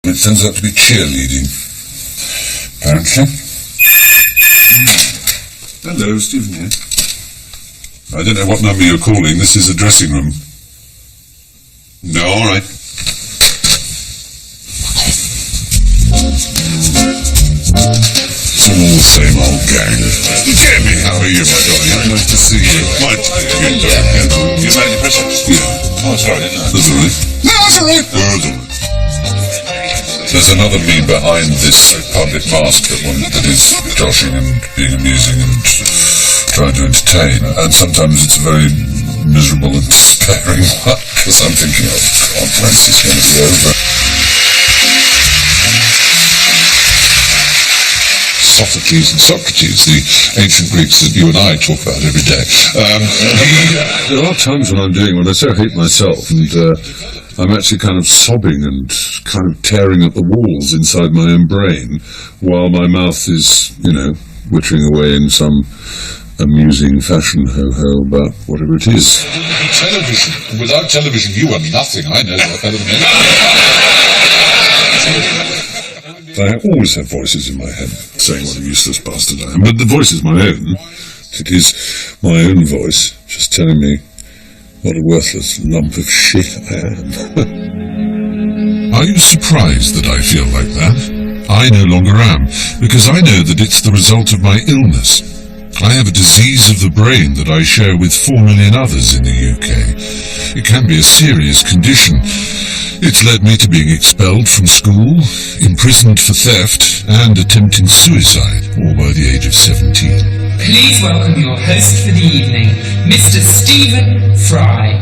It turns out to be cheerleading, apparently. Hello, Stephen here. I don't know what number you're calling. This is a dressing room. No, all right. It's all the same old gang. Jamie, how are you, my darling? Nice to see you. My dear. You're Manic Depressive? Yeah. Oh, sorry, didn't I? That's all right. No, that's all right. No, that's all right. There's another me behind this public mask that is joshing and being amusing and trying to entertain. And sometimes it's a very miserable and despairing one, because I'm thinking, oh God, when's this going to be over? Sophocles and Socrates, the ancient Greeks that you and I talk about every day. There are times when I so hate myself, and I'm actually kind of sobbing and kind of tearing at the walls inside my own brain, while my mouth is, wittering away in some amusing fashion ho-ho about whatever it is. Television. Without television, you are nothing. I know that better than anyone. I always have voices in my head saying what a useless bastard I am, but the voice is my own. It is my own voice, just telling me what a worthless lump of shit I am. Are you surprised that I feel like that? I no longer am, because I know that it's the result of my illness. I have a disease of the brain that I share with 4 million others in the UK. It can be a serious condition. It's led me to being expelled from school, imprisoned for theft, and attempting suicide, all by the age of 17. Please welcome your host for the evening, Mr. Stephen Fry.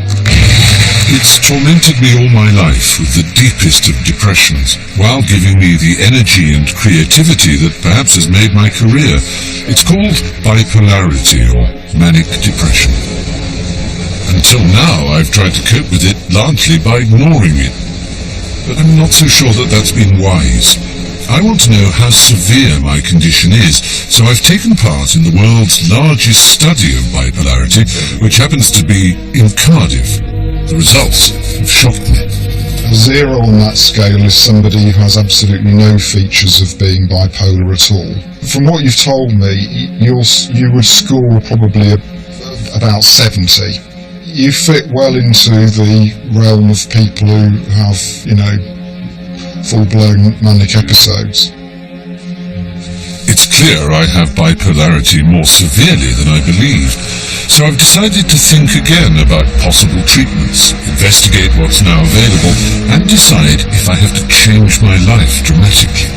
It's tormented me all my life with the deepest of depressions, while giving me the energy and creativity that perhaps has made my career. It's called bipolarity, or manic depression. Until now, I've tried to cope with it largely by ignoring it. But I'm not so sure that that's been wise. I want to know how severe my condition is, so I've taken part in the world's largest study of bipolarity, which happens to be in Cardiff. The results have shocked me. 0 on that scale is somebody who has absolutely no features of being bipolar at all. From what you've told me, you would score probably about 70. You fit well into the realm of people who have, full-blown manic episodes. It's clear I have bipolarity more severely than I believed, so I've decided to think again about possible treatments, investigate what's now available, and decide if I have to change my life dramatically.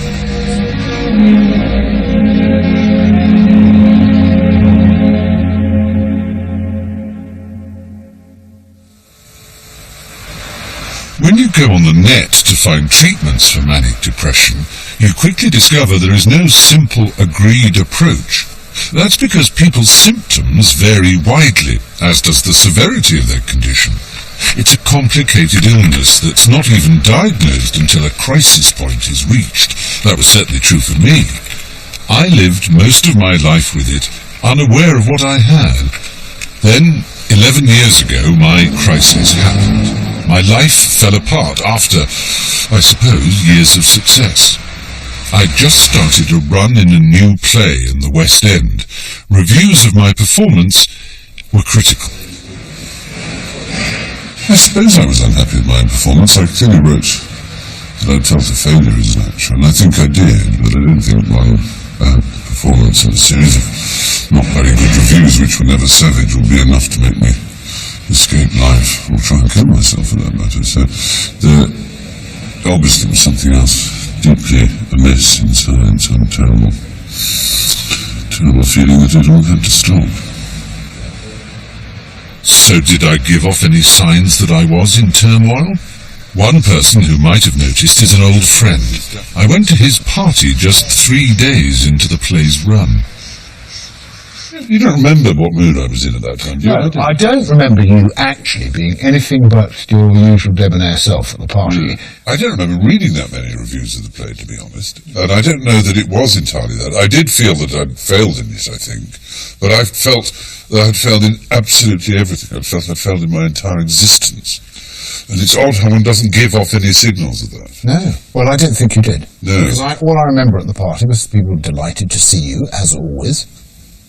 When you go on the net to find treatments for manic depression, you quickly discover there is no simple, agreed approach. That's because people's symptoms vary widely, as does the severity of their condition. It's a complicated illness that's not even diagnosed until a crisis point is reached. That was certainly true for me. I lived most of my life with it, unaware of what I had. Then, 11 years ago, my crisis happened. My life fell apart after, I suppose, years of success. I'd just started a run in a new play in the West End. Reviews of my performance were critical. I suppose I was unhappy with my own performance. I clearly wrote that I'd felt a failure as an actor, and I think I did, but I don't think my performance in a series of not very good reviews, which were never savage, will be enough to make me escape life, or try and kill myself for that matter. So there obviously was something else deeply amiss inside, some terrible feeling that it all had to stop. So did I give off any signs that I was in turmoil? One person who might have noticed is an old friend. I went to his party just 3 days into the play's run. You don't remember what mood I was in at that time, do you? No, I don't remember you actually being anything but your usual debonair self at the party. I don't remember reading that many reviews of the play, to be honest. And I don't know that it was entirely that. I did feel that I'd failed in it, I think. But I felt that I'd failed in absolutely everything. I felt I'd failed in my entire existence. And it's odd how one doesn't give off any signals of that. No. Well, I didn't think you did. No. Because all I remember at the party was people delighted to see you, as always,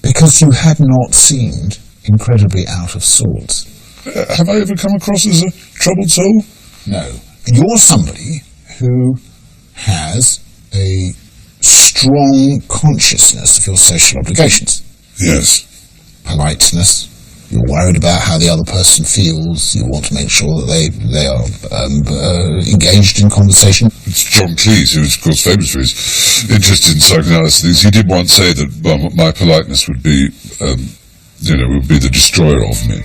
because you had not seemed incredibly out of sorts. Have I ever come across as a troubled soul? No. You're somebody who has a strong consciousness of your social obligations. Yes. Politeness. You're worried about how the other person feels. You want to make sure that they are engaged in conversation. It's John Cleese, who is, of course, famous for his interest in psychoanalysis. He did once say that my politeness would be, would be the destroyer of me.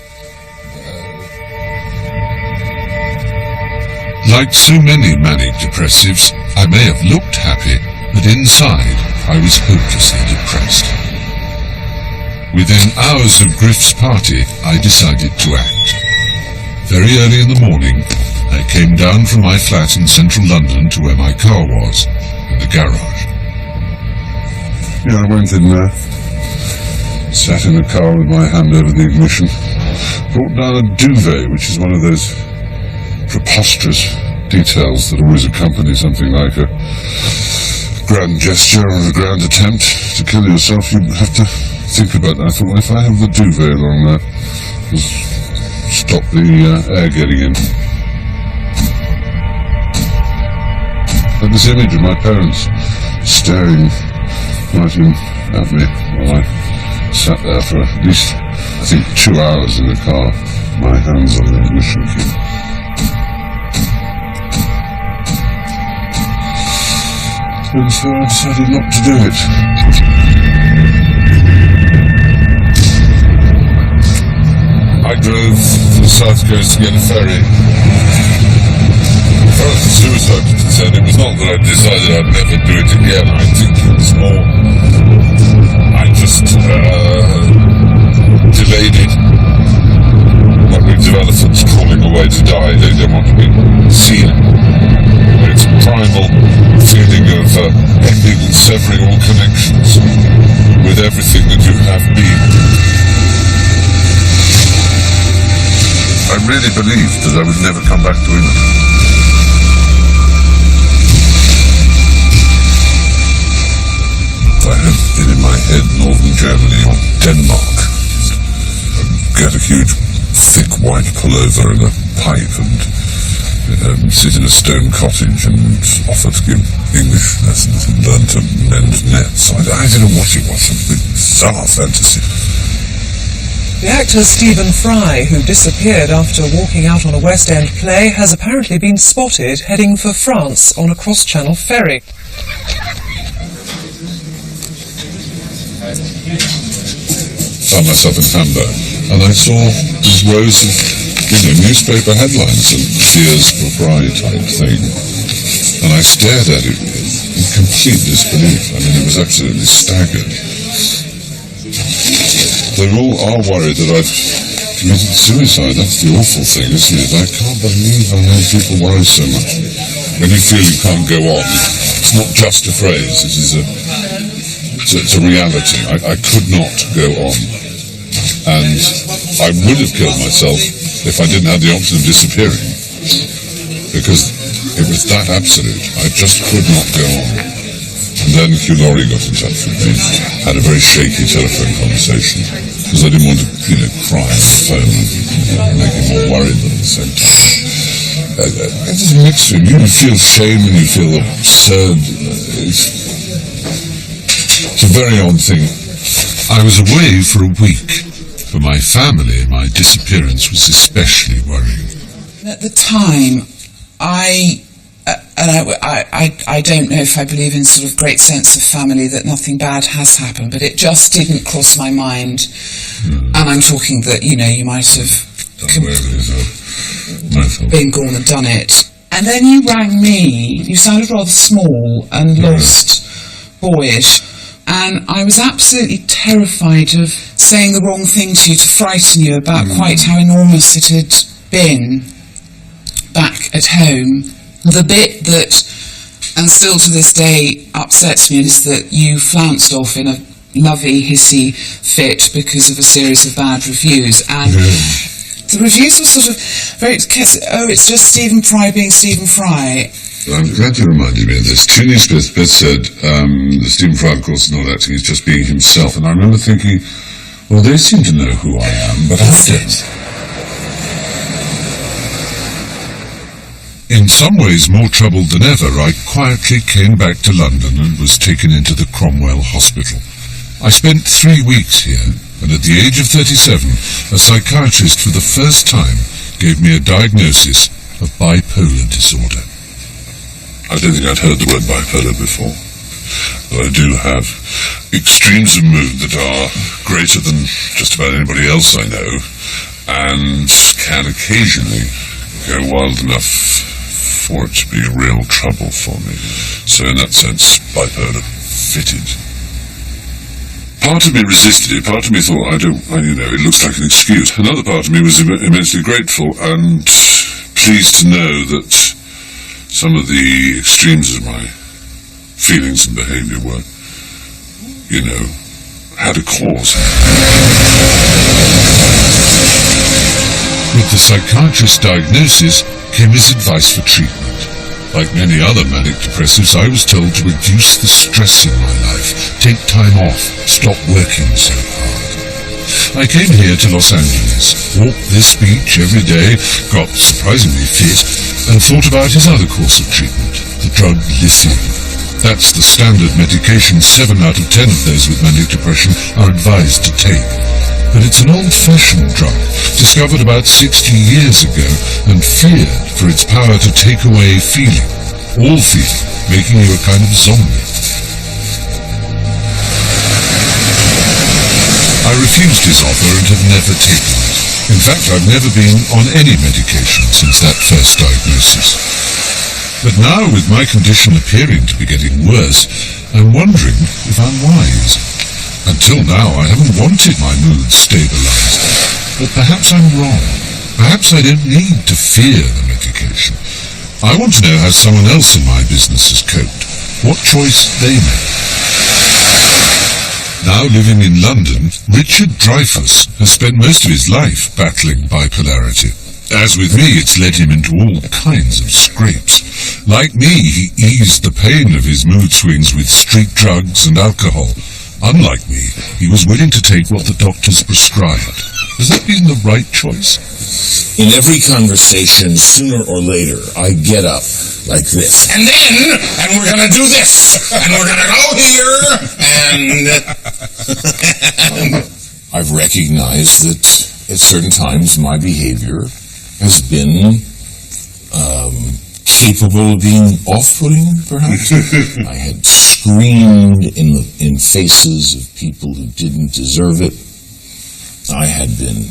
Like so many manic depressives, I may have looked happy, but inside I was hopelessly depressed. Within hours of Griff's party, I decided to act. Very early in the morning, I came down from my flat in central London to where my car was, in the garage. Yeah, I went in there, sat in the car with my hand over the ignition, brought down a duvet, which is one of those preposterous details that always accompany something like a grand gesture or a grand attempt to kill yourself. You have to think about that. I thought, well, if I have the duvet along there, it'll stop the air getting in. But this image of my parents staring right in at me while I sat there for at least, I think, 2 hours in the car, my hands on the ignition key. And so I decided not to do it. I drove to the south coast to get a ferry. As far as the suicide was concerned, it was not that I decided I'd never do it again. I think it was more, I just delayed it. Like with elephants crawling away to die, they don't want to be seen. It's a primal feeling of ending and severing all connections with everything that you have been. I really believed that I would never come back to England. I had been in my head northern Germany or Denmark. Get a huge, thick white pullover and a pipe and sit in a stone cottage and offer to give English lessons and learn to mend nets. I don't know what it was, a bizarre fantasy. The actor Stephen Fry, who disappeared after walking out on a West End play, has apparently been spotted heading for France on a cross-channel ferry. Found myself in Hamburg, and I saw these rows of, newspaper headlines and Fears for Bride type thing. And I stared at it in complete disbelief. I mean, it was absolutely staggered. They all are worried that I've committed suicide. That's the awful thing, isn't it? I can't believe how many people worry so much. When you feel you can't go on, it's not just a phrase, it is it's a reality. I could not go on. And I would have killed myself if I didn't have the option of disappearing. Because it was that absolute. I just could not go on. And then Hugh Laurie got in touch with me, had a very shaky telephone conversation, because I didn't want to, cry on the phone and make him more worried at the same time. It's a mixture. You feel shame and you feel absurd. It's a very odd thing. I was away for a week. For my family, my disappearance was especially worrying. At the time, I don't know if I believe in sort of great sense of family, that nothing bad has happened, but it just didn't cross my mind. And I'm talking that, you might have been gone and done it. And then you rang me. You sounded rather small and lost, boyish. And I was absolutely terrified of saying the wrong thing to you, to frighten you about quite how enormous it had been back at home. The bit that, and still to this day, upsets me is that you flounced off in a lovey, hissy fit because of a series of bad reviews. And The reviews were sort of very... it's just Stephen Fry being Stephen Fry. I'm glad you reminded me of this. Tuning Smith said that Stephen Fry, of course, is not acting, he's just being himself. And I remember thinking, well, they seem to know who I am, but I don't. In some ways more troubled than ever, I quietly came back to London and was taken into the Cromwell Hospital. I spent 3 weeks here, and at the age of 37, a psychiatrist for the first time gave me a diagnosis of bipolar disorder. I don't think I'd heard the word bipolar before, but I do have extremes of mood that are greater than just about anybody else I know, and can occasionally go wild enough for it to be real trouble for me. So in that sense, bipolar fitted. Part of me resisted it, part of me thought, it looks like an excuse. Another part of me was immensely grateful and pleased to know that some of the extremes of my feelings and behaviour were, had a cause. With the psychiatrist's diagnosis came his advice for treatment. Like many other manic depressives, I was told to reduce the stress in my life, take time off, stop working so hard. I came here to Los Angeles, walked this beach every day, got surprisingly fit, and thought about his other course of treatment, the drug lithium. That's the standard medication 7 out of 10 of those with manic depression are advised to take. But it's an old-fashioned drug, discovered about 60 years ago, and feared for its power to take away feeling, all feeling, making you a kind of zombie. I refused his offer and have never taken it. In fact, I've never been on any medication since that first diagnosis. But now, with my condition appearing to be getting worse, I'm wondering if I'm wise. Until now, I haven't wanted my mood stabilized. But perhaps I'm wrong. Perhaps I don't need to fear the medication. I want to know how someone else in my business has coped, what choice they made. Now living in London, Richard Dreyfuss has spent most of his life battling bipolarity. As with me, it's led him into all kinds of scrapes. Like me, he eased the pain of his mood swings with street drugs and alcohol. Unlike me, he was willing to take what the doctors prescribed. Has that been the right choice? In every conversation, sooner or later, I get up like this, and we're gonna do this, and we're gonna go here, and I've recognized that at certain times my behavior has been capable of being off-putting, perhaps. I had screamed in faces of people who didn't deserve it. I had been,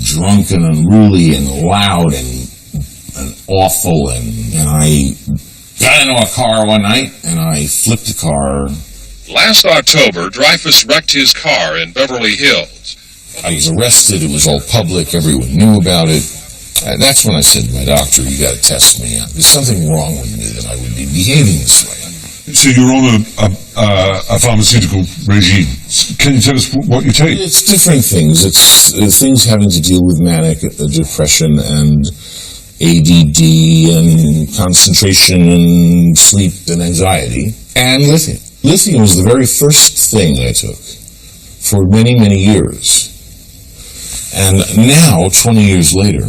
drunk and unruly and loud and awful, and I got into a car one night and I flipped the car. Last October, Dreyfuss wrecked his car in Beverly Hills. I was arrested. It was all public. Everyone knew about it. That's when I said to my doctor, you got to test me. There's something wrong with me that I would be behaving this way. So you're on a pharmaceutical regime. Can you tell us what you take? It's different things. It's things having to deal with manic depression and ADD and concentration and sleep and anxiety. And lithium. Lithium was the very first thing I took for many, many years. And now, 23 years later,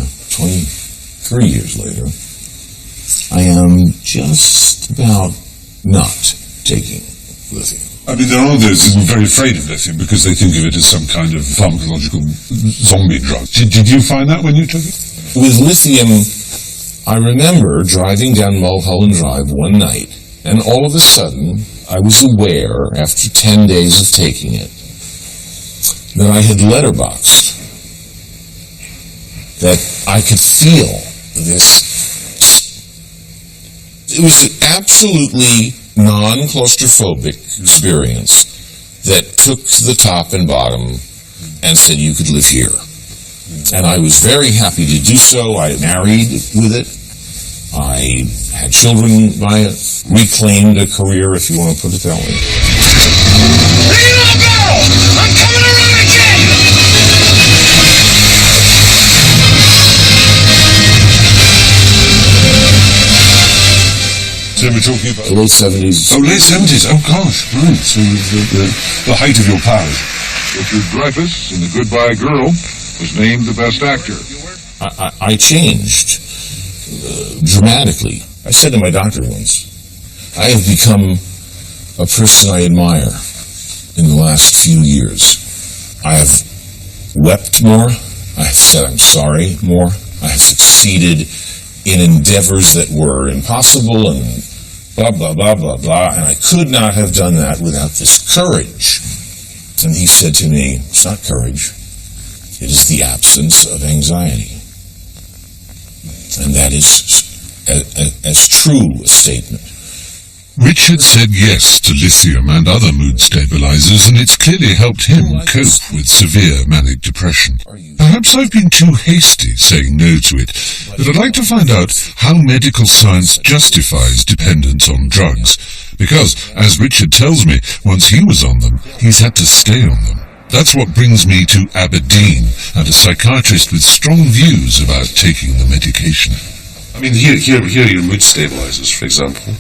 I am just about not taking lithium. I mean, there are those who are very afraid of lithium because they think of it as some kind of pharmacological zombie drug. Did you find that when you took it? With lithium, I remember driving down Mulholland Drive one night, and all of a sudden, I was aware, after 10 days of taking it, that I had letterboxed. That I could feel this. It was an absolutely non-claustrophobic experience that took the top and bottom and said you could live here. And I was very happy to do so. I married with it. I had children by it. Reclaimed a career, if you want to put it that way. Ready to go! I'm coming around again! So we're talking about... The late 70s. Oh, late 70s. Oh, gosh. Right. So the height of your powers. Richard Dreyfuss in The Goodbye Girl was named the best actor. I changed dramatically. I said to my doctor once, I have become a person I admire in the last few years. I have wept more. I have said I'm sorry more. I have succeeded in endeavors that were impossible and blah, blah, blah, blah, blah. And I could not have done that without this courage. And he said to me, it's not courage. It is the absence of anxiety. And that is as true a statement. Richard said yes to lithium and other mood stabilizers, and it's clearly helped him cope with severe manic depression. Perhaps I've been too hasty saying no to it, but I'd like to find out how medical science justifies dependence on drugs. Because, as Richard tells me, once he was on them, he's had to stay on them. That's what brings me to Aberdeen, and a psychiatrist with strong views about taking the medication. I mean, here are your mood stabilizers, for example.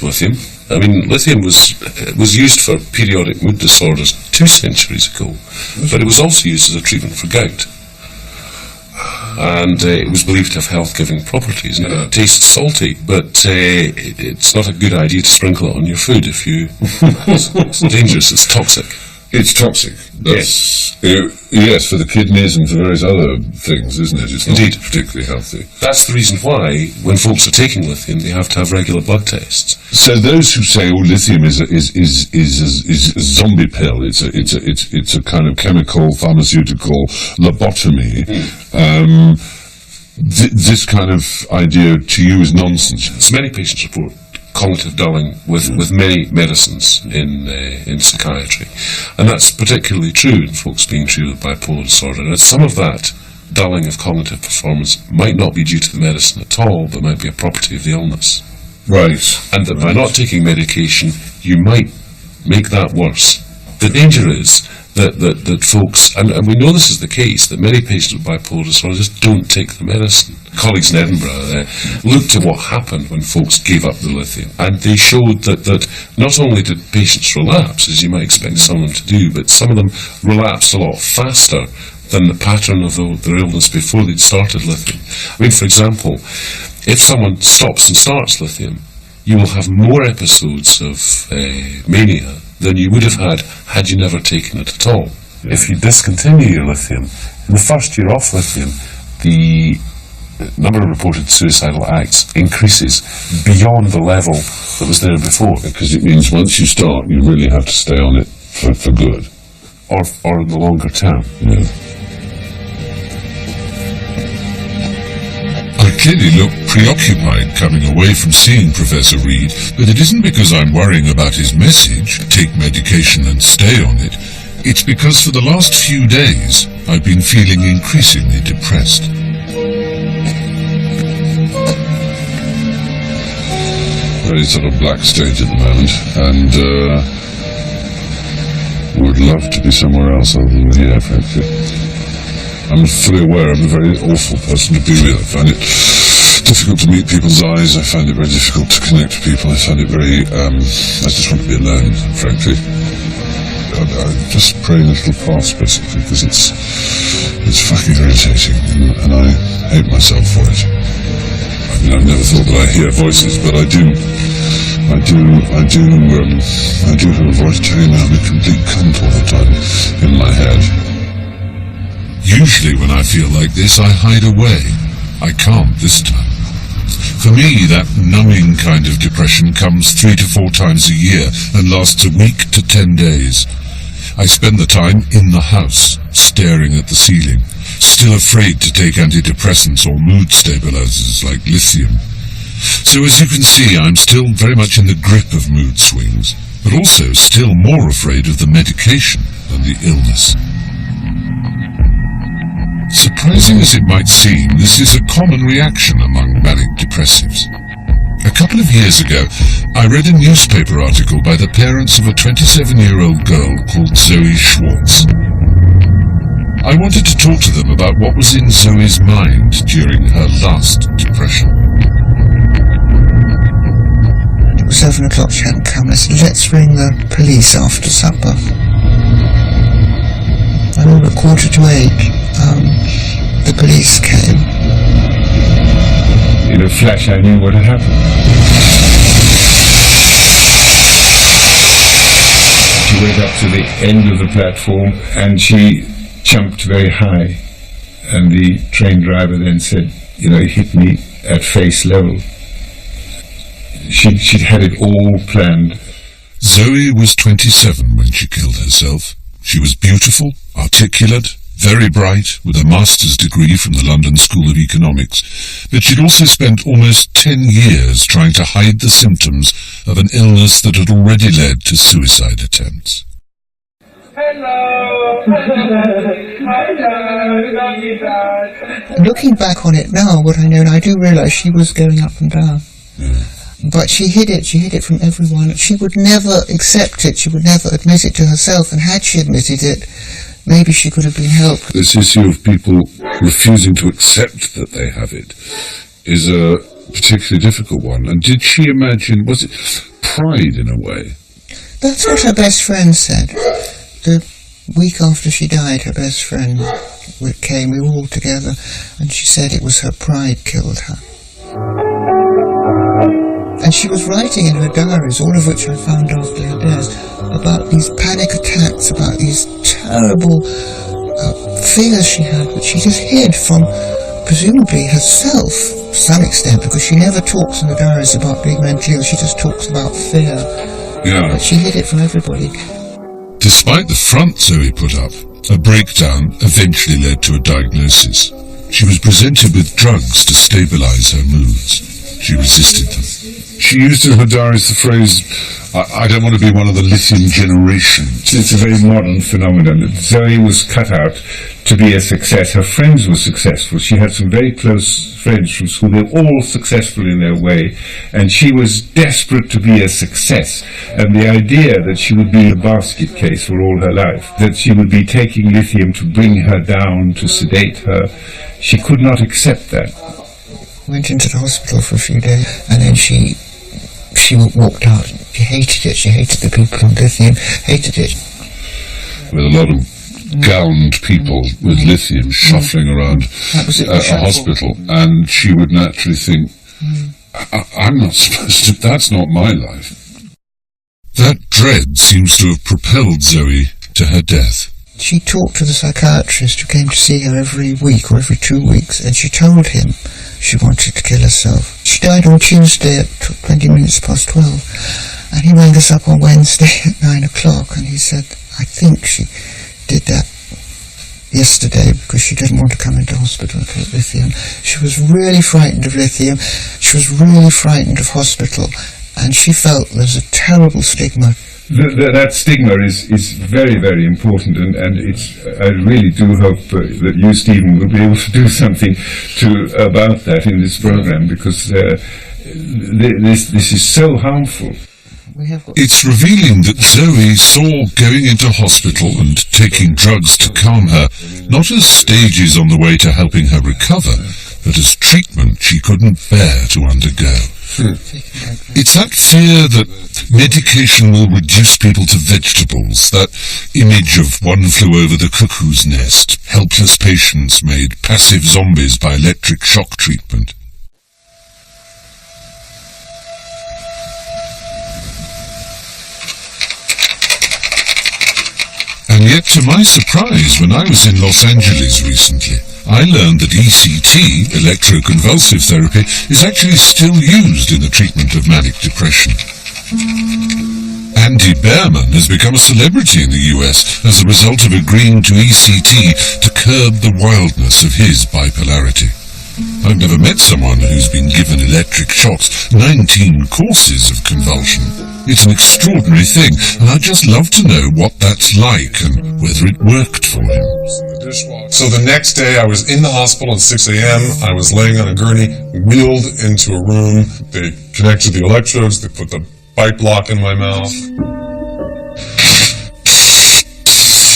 Lithium. I mean, lithium was used for periodic mood disorders 2 centuries ago, but it was also used as a treatment for gout. And it was believed to have health-giving properties. It tastes salty, but it's not a good idea to sprinkle it on your food if you... It's dangerous, it's toxic. It's toxic. Yes, for the kidneys and for various other things, isn't it? It's not Indeed. particularly healthy. That's the reason why, when folks are taking lithium, they have to have regular blood tests. So those who say, "Oh, lithium is a zombie pill," it's a kind of chemical pharmaceutical lobotomy. This kind of idea to you is nonsense. So many patients report cognitive dulling with many medicines in psychiatry, and that's particularly true in folks being treated with bipolar disorder. And some of that dulling of cognitive performance might not be due to the medicine at all, but might be a property of the illness. Right. And that by not taking medication, you might make that worse. The danger is that folks, and we know this is the case, that many patients with bipolar disorder just don't take the medicine. Colleagues in Edinburgh looked at what happened when folks gave up the lithium, and they showed that not only did patients relapse, as you might expect some of them to do, but some of them relapsed a lot faster than the pattern of their illness before they'd started lithium. I mean, for example, if someone stops and starts lithium, you will have more episodes of mania than you would have had you never taken it at all. Yeah. If you discontinue your lithium, in the first year off lithium, the number of reported suicidal acts increases beyond the level that was there before. Because it means once you start, you really have to stay on it for good. Or in the longer term. Yeah. I clearly look preoccupied coming away from seeing Professor Reed, but it isn't because I'm worrying about his message, take medication and stay on it. It's because for the last few days, I've been feeling increasingly depressed. Very sort of black stage at the moment, and would love to be somewhere else other than here, frankly. I'm fully aware I'm a very awful person to be with. I find it difficult to meet people's eyes. I find it very difficult to connect to people. I find it very... I just want to be alone, frankly. I just pray a little fast, basically, because it's fucking irritating, and I hate myself for it. I mean, I've never thought that I hear voices, but I do have a voice telling me I'm a complete cunt all the time in my head. Usually when I feel like this, I hide away. I can't this time. For me, that numbing kind of depression comes 3 to 4 times a year and lasts a week to 10 days. I spend the time in the house, staring at the ceiling, still afraid to take antidepressants or mood stabilizers like lithium. So as you can see, I'm still very much in the grip of mood swings, but also still more afraid of the medication than the illness. Surprising as it might seem, this is a common reaction among manic depressives. A couple of years ago, I read a newspaper article by the parents of a 27-year-old girl called Zoe Schwartz. I wanted to talk to them about what was in Zoe's mind during her last depression. 7 o'clock she hadn't come. I said, let's ring the police after supper. And all at 7:45, the police came. In a flash I knew what had happened. She went up to the end of the platform and she jumped very high. And the train driver then said, he hit me at face level. She'd had it all planned. Zoe was 27 when she killed herself. She was beautiful, articulate, very bright, with a master's degree from the London School of Economics, but she'd also spent almost 10 years trying to hide the symptoms of an illness that had already led to suicide attempts. Hello! Looking back on it now, what I know, and I do realise she was going up and down. Yeah. But she hid it from everyone. She would never accept it, she would never admit it to herself, and had she admitted it, maybe she could have been helped. This issue of people refusing to accept that they have it is a particularly difficult one. And did she imagine, was it pride in a way? That's what her best friend said. The week after she died, her best friend came, we were all together, and she said it was her pride killed her. And she was writing in her diaries, all of which I found after her death, about these panic attacks, about these terrible fears she had, which she just hid from, presumably, herself, to some extent, because she never talks in the diaries about being mentally ill, she just talks about fear. Yeah. But she hid it from everybody. Despite the front Zoe put up, a breakdown eventually led to a diagnosis. She was presented with drugs to stabilize her moods. She resisted them. She used in her diaries the phrase, I don't want to be one of the lithium generation. It's a very modern phenomenon. Zoe was cut out to be a success. Her friends were successful. She had some very close friends from school. They were all successful in their way. And she was desperate to be a success. And the idea that she would be a basket case for all her life, that she would be taking lithium to bring her down, to sedate her, she could not accept that. Went into the hospital for a few days, and then she walked out. She hated it. She hated the people on lithium. Hated it. With a lot of gowned people with lithium shuffling around a hospital, and she would naturally think, I'm not supposed to, that's not my life. That dread seems to have propelled Zoe to her death. She talked to the psychiatrist who came to see her every week or every 2 weeks, and she told him she wanted to kill herself. She died on Tuesday at 20 minutes past 12, and he rang us up on Wednesday at 9 o'clock, and he said, I think she did that yesterday because she didn't want to come into hospital and take lithium. She was really frightened of lithium. She was really frightened of hospital, and she felt there's a terrible stigma. That stigma is very, very important, and I really do hope that you, Stephen, will be able to do something about that in this program, because this is so harmful. It's revealing that Zoe saw going into hospital and taking drugs to calm her not as stages on the way to helping her recover, but as treatment she couldn't bear to undergo. It's that fear that medication will reduce people to vegetables, that image of One Flew Over the Cuckoo's Nest, helpless patients made passive zombies by electric shock treatment. And yet, to my surprise, when I was in Los Angeles recently, I learned that ECT, electroconvulsive therapy, is actually still used in the treatment of manic depression. Andy Behrman has become a celebrity in the US as a result of agreeing to ECT to curb the wildness of his bipolarity. I've never met someone who's been given electric shocks, 19 courses of convulsion. It's an extraordinary thing, and I'd just love to know what that's like and whether it worked for him. So the next day I was in the hospital at 6 a.m. I was laying on a gurney, wheeled into a room. They connected the electrodes, they put the bite block in my mouth.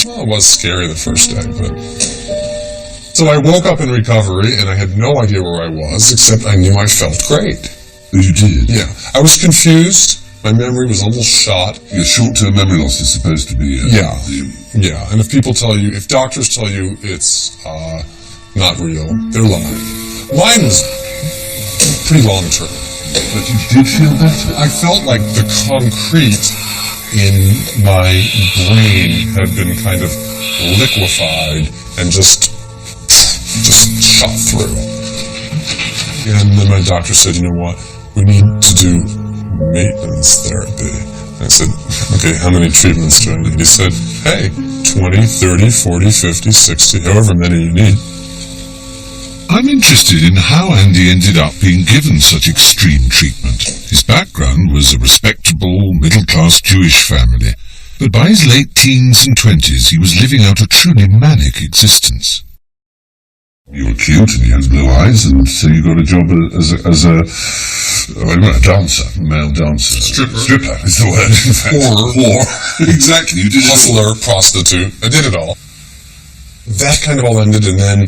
Well, it was scary the first day, but... So I woke up in recovery, and I had no idea where I was, except I knew I felt great. You did? Yeah. I was confused. My memory was almost shot. Your short-term memory loss is supposed to be... Yeah. And if doctors tell you it's not real, they're lying. Mine was pretty long-term. But you did feel better? I felt like the concrete in my brain had been kind of liquefied and just shot through. And then my doctor said, you know what, we need to do maintenance therapy. I said, okay, how many treatments do I need? He said, hey, 20, 30, 40, 50, 60, however many you need. I'm interested in how Andy ended up being given such extreme treatment. His background was a respectable, middle-class Jewish family, but by his late teens and 20s he was living out a truly manic existence. You were cute and you had blue eyes, and so you got a job as a dancer, male dancer. Stripper is the word, in fact. Whore. Exactly, you did it all. Hustler, prostitute, I did it all. That kind of all ended, and then,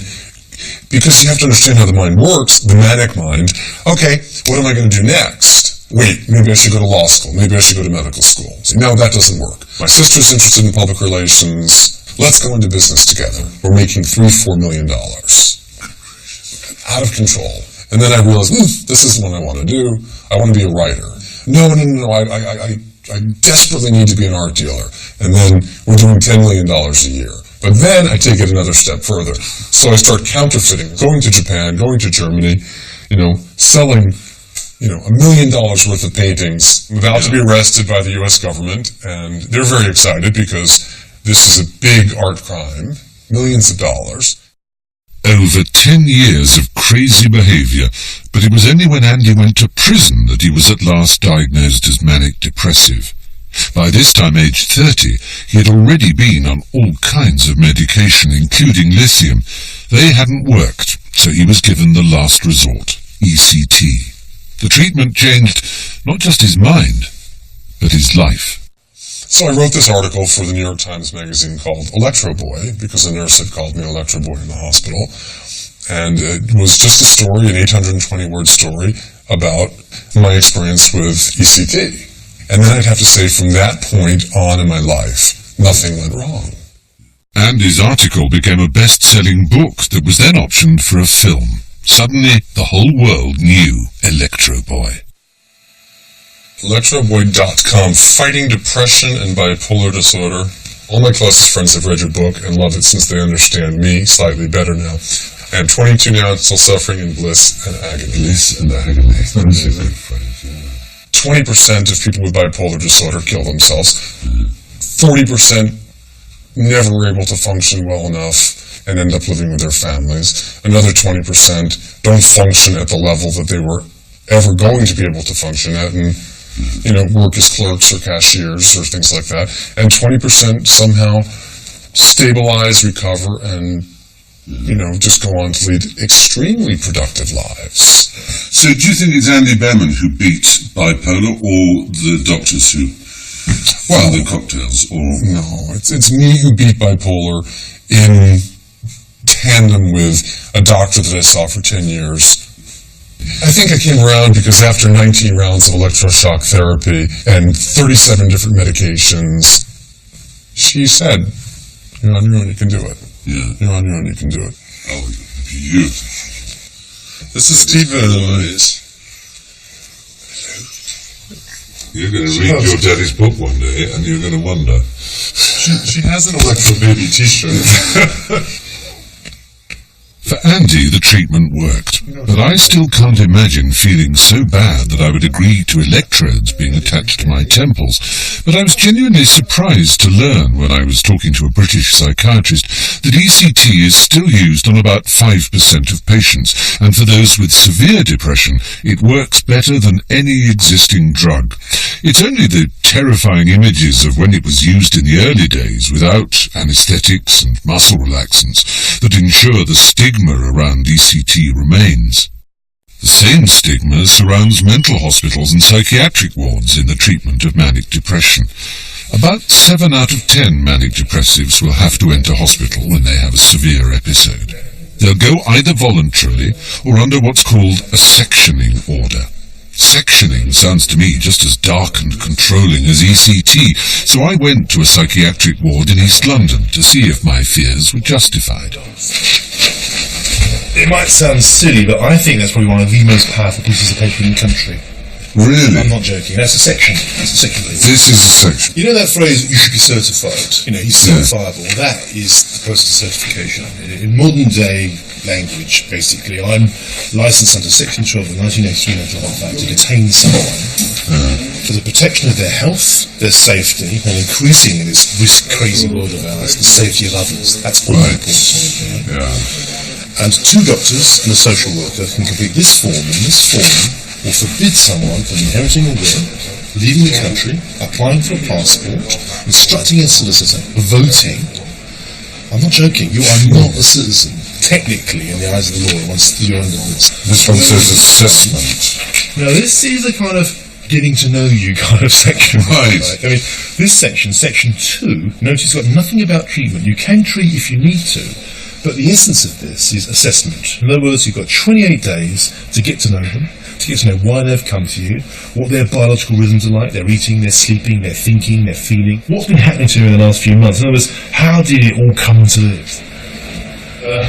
because you have to understand how the mind works, the manic mind, okay, what am I going to do next? Wait, maybe I should go to law school, maybe I should go to medical school. See, no, that doesn't work. My sister's interested in public relations. Let's go into business together. We're making $3-4 million. Out of control. And then I realized, this isn't what I want to do. I want to be a writer. No, I desperately need to be an art dealer. And then we're doing $10 million a year. But then I take it another step further. So I start counterfeiting, going to Japan, going to Germany, selling, $1 million worth of paintings. I'm about to be arrested by the U.S. government, and they're very excited because this is a big art crime, millions of dollars. Over 10 years of crazy behaviour, but it was only when Andy went to prison that he was at last diagnosed as manic depressive. By this time, aged 30, he had already been on all kinds of medication, including lithium. They hadn't worked, so he was given the last resort, ECT. The treatment changed not just his mind, but his life. So I wrote this article for the New York Times Magazine called Electro Boy, because a nurse had called me Electro Boy in the hospital. And it was just a story, an 820-word story, about my experience with ECT. And then I'd have to say, from that point on in my life, nothing went wrong. Andy's article became a best-selling book that was then optioned for a film. Suddenly, the whole world knew Electro Boy. ElectroBoy.com, Fighting Depression and Bipolar Disorder. All my closest friends have read your book and love it since they understand me slightly better now. I am 22 now, still suffering in bliss and agony. Bliss and agony. That's a good phrase, yeah. 20% of people with bipolar disorder kill themselves. 40% never were able to function well enough and end up living with their families. Another 20% don't function at the level that they were ever going to be able to function at, and work as clerks or cashiers or things like that. And 20% somehow stabilize, recover, and just go on to lead extremely productive lives. So do you think it's Andy Behrman who beat bipolar, or the doctors who found the cocktails? Or no, it's me who beat bipolar in tandem with a doctor that I saw for 10 years. I think I came around because after 19 rounds of electroshock therapy and 37 different medications, she said, you're on your own, you can do it. Yeah. You're on your own, you can do it. Oh, beautiful. This is Stephen. You're going to read your daddy's book one day, and you're going to wonder. She has an Electro Baby t-shirt. For Andy, the treatment worked, but I still can't imagine feeling so bad that I would agree to electrodes being attached to my temples. But I was genuinely surprised to learn when I was talking to a British psychiatrist that ECT is still used on about 5% of patients, and for those with severe depression, it works better than any existing drug. It's only the terrifying images of when it was used in the early days without anesthetics and muscle relaxants that ensure the stigma around ECT remains. The same stigma surrounds mental hospitals and psychiatric wards in the treatment of manic depression. About 7 out of 10 manic depressives will have to enter hospital when they have a severe episode. They'll go either voluntarily or under what's called a sectioning order. Sectioning sounds to me just as dark and controlling as ECT, so I went to a psychiatric ward in East London to see if my fears were justified. It might sound silly, but I think that's probably one of the most powerful pieces of paper in the country. Really? I'm not joking. That's a section. That's a section. This is a section. You know that phrase, you should be certified? You know, he's certifiable. That is the process of certification. In modern day language, basically, I'm licensed under Section 12 of the 1983 Mental Health Act to detain someone for the protection of their health, their safety, and increasingly in this risk-crazy world of ours, the safety of others. That's all important. Yeah. And two doctors and a social worker can complete this form, and this form will forbid someone from inheriting a will, leaving the country, applying for a passport, instructing a solicitor, voting. I'm not joking, you are not a citizen, technically, in the eyes of the law, once you're under this. This one says assessment. Now, this is a kind of getting to know you kind of section. Right. I mean, this section, section 2, notice it's got nothing about treatment. You can treat if you need to, but the essence of this is assessment. In other words, you've got 28 days to get to know them, to get to know why they've come to you, what their biological rhythms are like, their eating, their sleeping, their thinking, their feeling, what's been happening to you in the last few months. In other words, how did it all come to live?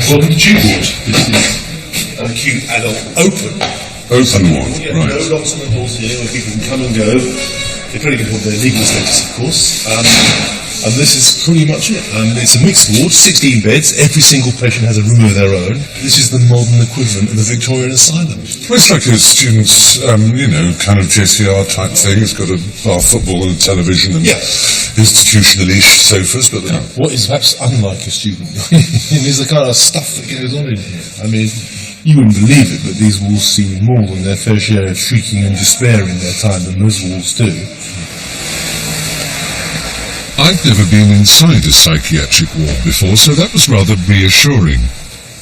Welcome to Tube Ward. This is an acute adult open ward, right. No locks on the doors here where people can come and go. They're pretty good with their legal status, of course. And this is pretty much it. It's a mixed ward, 16 beds. Every single patient has a room of their own. This is the modern equivalent of the Victorian Asylum. Well, it's like a student's, kind of JCR type thing. It's got a bar football and a television and institutional-ish sofas. But what is perhaps unlike a student is the kind of stuff that goes on in here. I mean, you wouldn't believe it, but these walls see more than their fair share of shrieking and despair in their time than most walls do. I've never been inside a psychiatric ward before, so that was rather reassuring.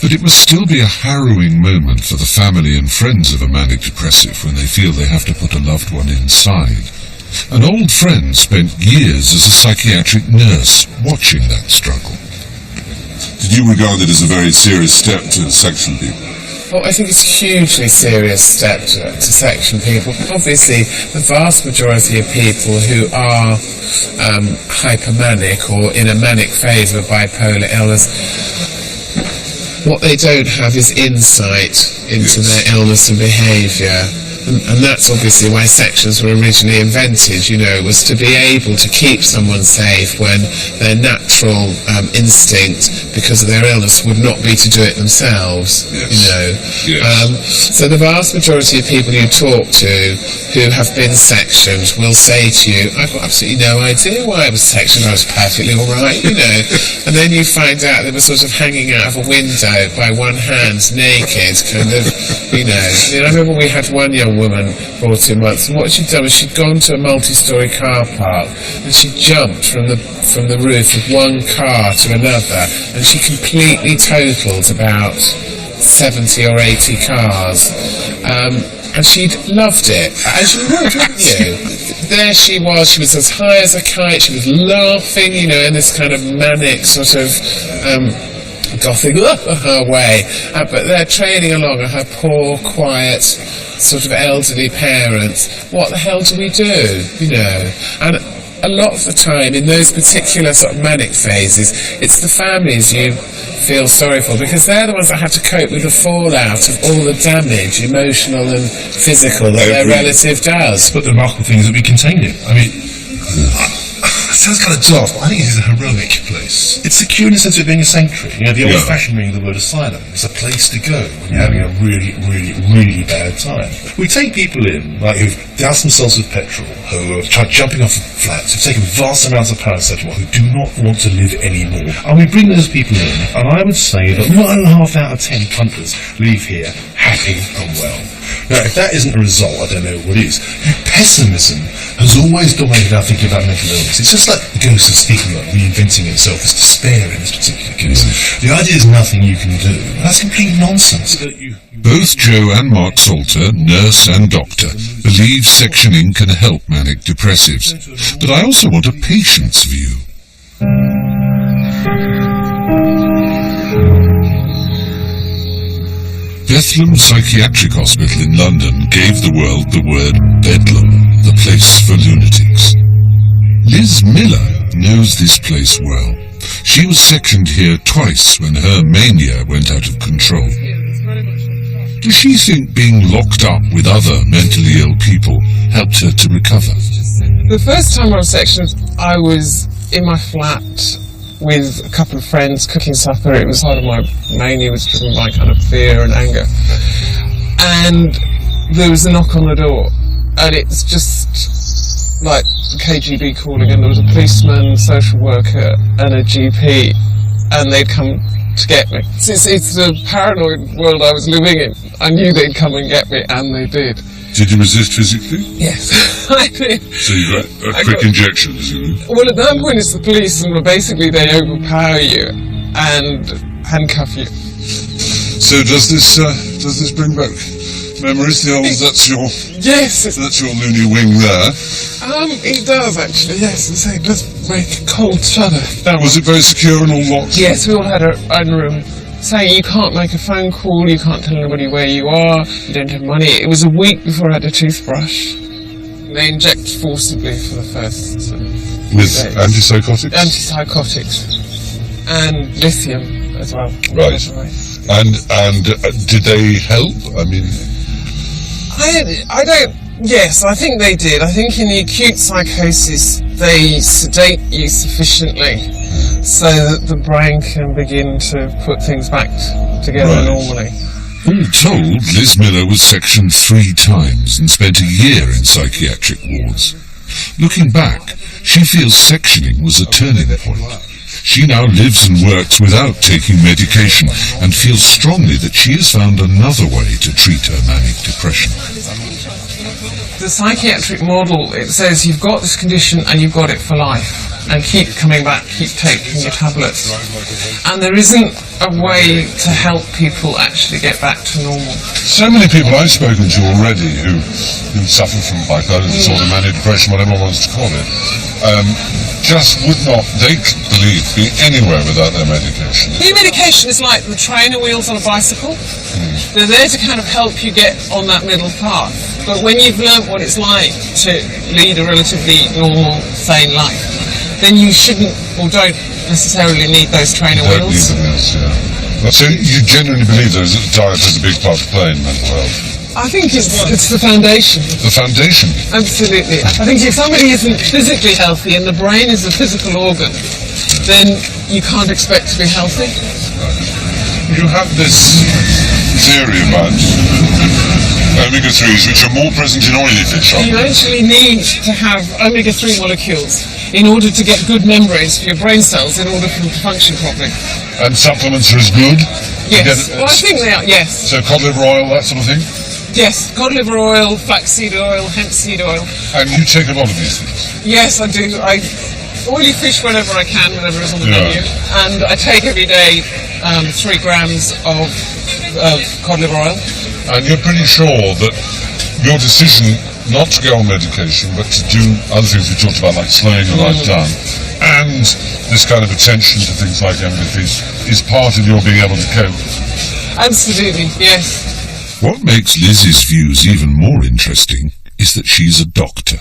But it must still be a harrowing moment for the family and friends of a manic depressive when they feel they have to put a loved one inside. An old friend spent years as a psychiatric nurse watching that struggle. Did you regard it as a very serious step to section people? Well, I think it's a hugely serious step to section people. Obviously, the vast majority of people who are hypermanic or in a manic phase of a bipolar illness, what they don't have is insight into their illness and behaviour. And that's obviously why sections were originally invented, was to be able to keep someone safe when their natural instinct, because of their illness, would not be to do it themselves, So the vast majority of people you talk to who have been sectioned will say to you, I've got absolutely no idea why I was sectioned, I was perfectly alright, And then you find out they were sort of hanging out of a window by one hand, naked, kind of, I remember we had one young woman brought in once, and what she'd done was she'd gone to a multi-storey car park and she jumped from the roof of one car to another, and she completely totaled about 70 or 80 cars, and she'd loved it, as you would, wouldn't you? There she was as high as a kite, she was laughing, in this kind of manic sort of gothic her way, but they're trailing along at her poor, quiet, sort of elderly parents. What the hell do we do? And a lot of the time in those particular sort of manic phases, it's the families you feel sorry for, because they're the ones that have to cope with the fallout of all the damage, emotional and physical, that their relative does. But the remarkable thing is that we contain it. I mean, it sounds kind of daft, but I think it is a heroic place. It's secure in the sense of being a sanctuary. The old-fashioned meaning of the word asylum. It's a place to go when you're having a really, really, really bad time. We take people in, like who've doused themselves with petrol, who have tried jumping off flats, who've taken vast amounts of paracetamol, who do not want to live anymore. And we bring those people in, and I would say that 1.5 out of 10 punters leave here happy and well. Now, if that isn't a result, I don't know what is. Pessimism has always dominated our thinking about mental illness. It's just like the ghost of stigma reinventing itself as despair in this particular case. The idea is nothing you can do. That's complete nonsense. Both Joe and Mark Salter, nurse and doctor, believe sectioning can help manic depressives. But I also want a patient's view. Bethlem Psychiatric Hospital in London gave the world the word Bedlam, the place for lunatics. Liz Miller knows this place well. She was sectioned here twice when her mania went out of control. Does she think being locked up with other mentally ill people helped her to recover? The first time I was sectioned, I was in my flat with a couple of friends cooking supper. It was part of my mania, was driven by kind of fear and anger. And there was a knock on the door, and it's just like the KGB calling, and there was a policeman, a social worker, and a GP, and they'd come to get me. It's the paranoid world I was living in. I knew they'd come and get me, and they did. Did you resist physically? Yes, I did. So you got a quick injection, presumably? Well, at that point it's the police, and basically they overpower you and handcuff you. So does this bring back memories? That's your loony wing there. It does actually. Yes, it does make a cold shudder. Was it very secure and all locked? Yes, we all had our own room. Saying you can't make a phone call, you can't tell anybody where you are, you don't have money. It was a week before I had a toothbrush. They inject forcibly for the first with days. Antipsychotics? Antipsychotics. And lithium as well. Right. And did they help? I mean... I don't... Yes, I think they did. I think in the acute psychosis they sedate you sufficiently so that the brain can begin to put things back together normally. All told, Liz Miller was sectioned 3 times and spent a year in psychiatric wards. Looking back, she feels sectioning was a turning point. She now lives and works without taking medication and feels strongly that she has found another way to treat her manic depression. The psychiatric model, it says you've got this condition and you've got it for life. And keep coming back, keep taking your tablets. And there isn't a way to help people actually get back to normal. So many people I've spoken to already who suffer from bipolar disorder, manic depression, whatever one wants to call it, just would not, they believe, be anywhere without their medication. Your medication is like the trainer wheels on a bicycle. They're there to kind of help you get on that middle path. But when you've learnt what it's like to lead a relatively normal, sane life, then you shouldn't or don't necessarily need those trainer wheels. So you genuinely believe that diet has a big part to play in mental health? I think it's the foundation. The foundation? Absolutely. I think if somebody isn't physically healthy and the brain is a physical organ, then you can't expect to be healthy. You have this theory about omega-3s which are more present in oily fish, aren't You actually need to have omega-3 molecules in order to get good membranes for your brain cells in order for them to function properly. And supplements are as good? Yes, well I think they are, yes. So cod liver oil, that sort of thing? Yes, cod liver oil, flaxseed oil, hemp seed oil. And you take a lot of these things? Yes, I do. I oily fish whenever I can, whenever it's on the menu. And I take every day 3 grams of cod liver oil. And you're pretty sure that your decision not to go on medication, but to do other things we talked about, like slowing your life down, and this kind of attention to things like empathy, is part of your being able to cope? Absolutely, yes. What makes Liz's views even more interesting is that she's a doctor.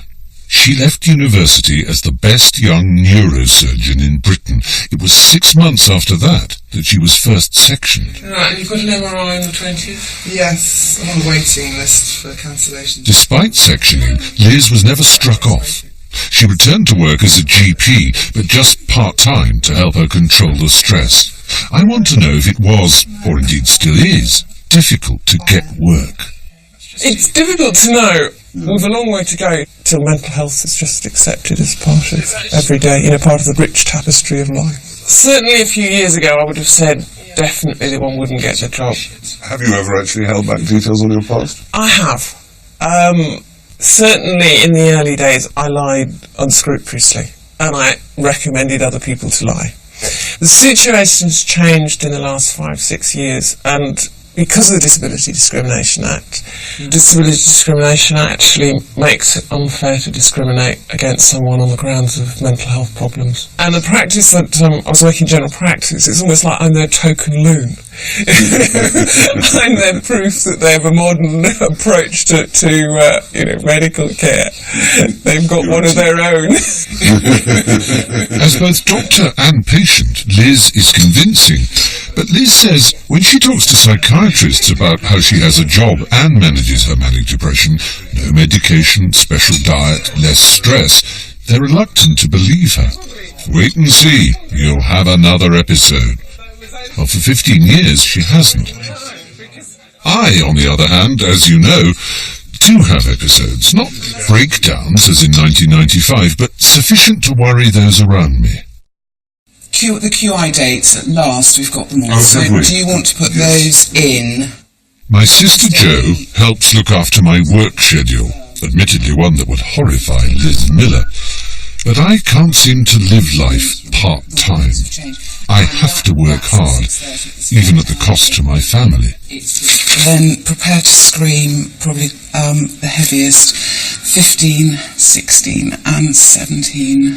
She left university as the best young neurosurgeon in Britain. It was 6 months after that she was first sectioned. Right, and you've got an MRI on the 20th? Yes, I'm on the waiting list for cancellation. Despite sectioning, Liz was never struck off. She returned to work as a GP, but just part-time to help her control the stress. I want to know if it was, or indeed still is, difficult to get work. It's difficult to know. We've a long way to go till mental health is just accepted as part of every day, part of the rich tapestry of life. Certainly a few years ago I would have said definitely that one wouldn't get the job. Have you ever actually held back details on your past? I have. Certainly in the early days I lied unscrupulously and I recommended other people to lie. The situation's changed in the last 5-6 years and because of the Disability Discrimination Act, Disability Discrimination actually makes it unfair to discriminate against someone on the grounds of mental health problems. And the practice that I was working general practice, it's almost like I'm their token loon. I'm their proof that they have a modern approach to medical care. They've got one of their own. As both doctor and patient, Liz is convincing. But Liz says when she talks to psychiatrists about how she has a job and manages her manic depression, no medication, special diet, less stress, they're reluctant to believe her. Wait and see, you'll have another episode. Well, for 15 years she hasn't. I, on the other hand, as you know, do have episodes, not breakdowns as in 1995, but sufficient to worry those around me. The QI dates, at last, we've got them all. Oh, so have we? do you want to put those in? My sister Jo helps look after my work schedule, admittedly one that would horrify Liz Miller. But I can't seem to live life part-time. I have to work hard, even at the cost to my family. Then prepare to scream, probably the heaviest, 15, 16 and 17.